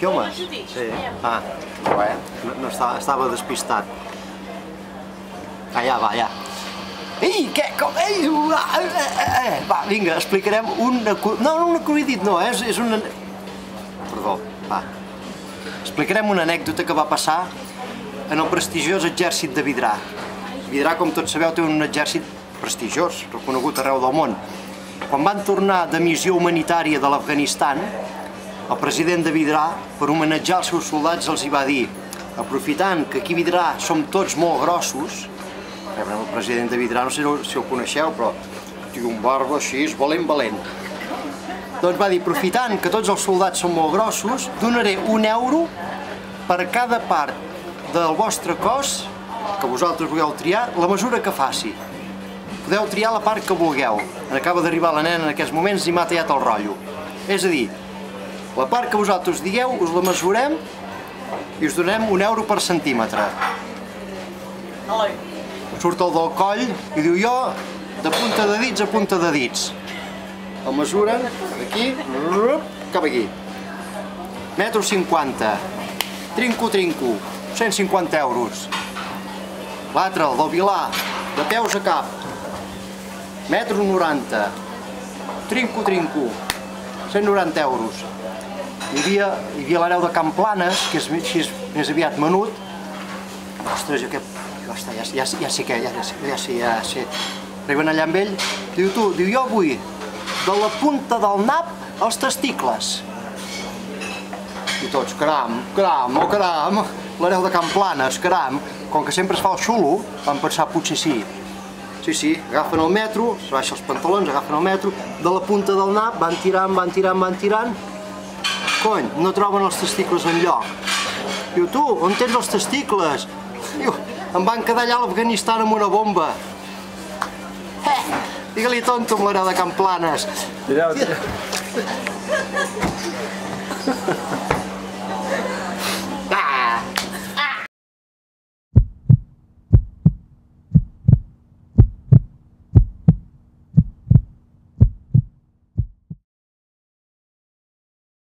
aquí, home? Sí. Ah, no estava despistat. Ah, ja, va, ja. Ei, què? Com? Ei! Va, vinga, explicarem un acudit, no, és un... Perdó, va. Explicarem una anècdota que va passar en el prestigiós exèrcit de Vidrà. Vidrà, com tots sabeu, té un exèrcit prestigiós, reconegut arreu del món. Quan van tornar de missió humanitària de l'Afganistan, el president de Vidrà, per homenatjar els seus soldats, els hi va dir: aprofitant que aquí a Vidrà som tots molt grossos, el president de Vidrà, no sé si el coneixeu, però té un barba així, és valent. Doncs va dir, aprofitant que tots els soldats són molt grossos, donaré €1 per cada part del vostre cos que vosaltres vulgueu triar, la mesura que faci. Podeu triar la part que vulgueu. Acaba d'arribar la nena en aquests moments i m'ha tallat el rotllo. És a dir, la part que vosaltres digueu, us la mesurem i us donarem €1 per centímetre. Surt el del coll i diu jo de punta de dits a punta de dits. El mesuren d'aquí cap aquí. €1,50 m. Trinco, €150. L'altre, el del Vilar, de peus a cap, €1,90 m. Trinco, €190. Hi havia l'hereu de Can Planes, que és més aviat menut. Ostres, ja sé. Arriben allà amb ell, diu tu, jo vull de la punta del nap als testicles. I tots, caram, l'hereu de Can Planes, caram, com que sempre es fa el xulo, van pensar potser sí. Sí, agafen el metro, es baixa els pantalons, agafen el metro, de la punta del nap, van tirant, cony, no troben els testicles enlloc. Diu, tu, on tens els testicles? Diu, em van quedar allà a l'Afganistan amb una bomba. Digue-li tonto amb l'hereu de Can Planes.